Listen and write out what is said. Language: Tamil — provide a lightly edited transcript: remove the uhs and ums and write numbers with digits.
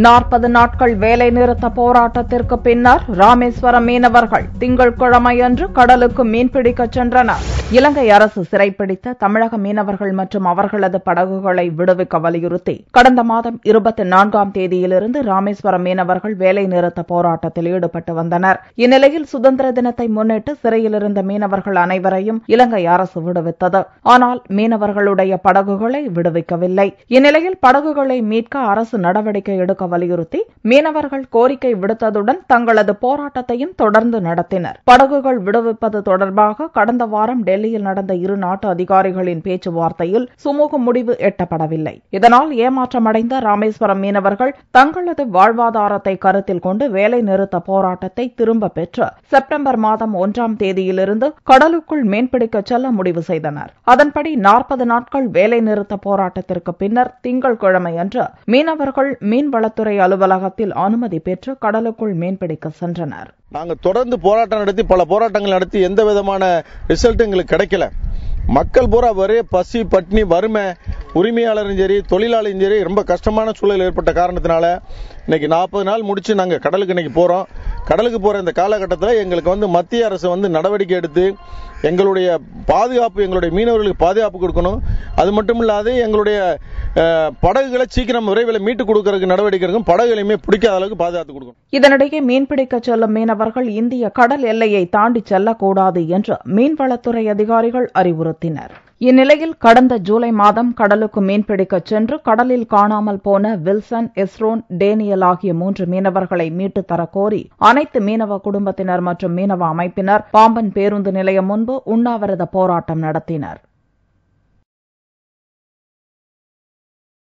40 நாட்கள் வேலை நிறுத்த போராட்டத்திற்கு பின்னர் ராமேஸ்வரம் மீனவர்கள் திங்கட்கிழமையன்று கடலுக்கு மீன்பிடிக்கச் சென்றனர். இலங்கை அரசு சிறைப்பிடித்த தமிழக மீனவர்கள் மற்றும் அவர்களது படகுகளை விடுவிக்க வலியுறுத்தி கடந்த மாதம் 24ஆம் தேதியிலிருந்து ராமேஸ்வரம் மீனவர்கள் வேலை நிறுத்த போராட்டத்தில் ஈடுபட்டு வந்தனர். இந்நிலையில் சுதந்திர தினத்தை முன்னிட்டு சிறையில் இருந்த மீனவர்கள் அனைவரையும் இலங்கை அரசு விடுவித்தது. ஆனால் மீனவர்களுடைய படகுகளை விடுவிக்கவில்லை. இந்நிலையில் படகுகளை மீட்க அரசு நடவடிக்கை எடுக்க வலியுறுத்தி மீனவர்கள் கோரிக்கை விடுத்ததுடன் தங்களது போராட்டத்தையும் தொடர்ந்து நடத்தினர். படகுகள் விடுவிப்பது தொடர்பாக கடந்த வாரம் டெல்லியில் நடந்த இரு நாட்டு அதிகாரிகளின் பேச்சுவார்த்தையில் சுமூக முடிவு எட்டப்படவில்லை. இதனால் ஏமாற்றமடைந்த ராமேஸ்வரம் மீனவர்கள் தங்களது வாழ்வாதாரத்தை கருத்தில் கொண்டு வேலை நிறுத்த போராட்டத்தை திரும்பப் பெற்று செப்டம்பர் மாதம் 1ஆம் தேதியிலிருந்து கடலுக்குள் மீன்பிடிக்க செல்ல முடிவு செய்தனர். அதன்படி 40 நாட்கள் வேலை நிறுத்த போராட்டத்திற்கு பின்னர் திங்கட்கிழமையன்று மீனவர்கள் மீன்வளத்துறை அலுவலகத்தில் அனுமதி பெற்று கடலுக்குள் மீன்பிடிக்க சென்றனர். நாங்கள் தொடர்ந்து போராட்டம் நடத்தி பல போராட்டங்கள் நடத்தி எந்த விதமான ரிசல்ட் எங்களுக்கு கிடைக்கல. மக்கள் பூரா ஒரே பசி பட்டினி வறுமை, உரிமையாளரும் சரி தொழிலாளியும் சரி ரொம்ப கஷ்டமான சூழல் ஏற்பட்ட காரணத்தினால இன்னைக்கு 40 நாள் முடிச்சு நாங்கள் கடலுக்கு இன்னைக்கு போறோம். கடலுக்கு போற இந்த காலகட்டத்தில் எங்களுக்கு மத்திய அரசு நடவடிக்கை எடுத்து எங்களுடைய பாதுகாப்பு, எங்களுடைய மீனவர்களுக்கு பாதுகாப்பு கொடுக்கணும். அது மட்டும் இல்லாது எங்களுடைய படகுகளை சீக்கிரம் விரைவில் மீட்டு கொடுக்கறதுக்கு நடவடிக்கை இருக்கும். படகுகளையுமே பிடிக்காத அளவுக்கு பாதுகாத்து கொடுக்கணும். இதனிடையே மீன்பிடிக்க செல்லும் மீனவர்கள் இந்திய கடல் எல்லையை தாண்டி செல்லக்கூடாது என்று மீன்வளத்துறை அதிகாரிகள் அறிவுறுத்தினர். இந்நிலையில் கடந்த ஜூலை மாதம் கடலுக்கு மீன்பிடிக்கச் சென்று கடலில் காணாமல் போன வில்சன், எஸ்ரோன், டேனியல் ஆகிய 3 மீனவர்களை மீட்டுத் தரக் கோரி அனைத்து மீனவ குடும்பத்தினர் மற்றும் மீனவ அமைப்பினர் பாம்பன் பேருந்து நிலையம் முன்பு உண்ணாவிரத போராட்டம் நடத்தினர்.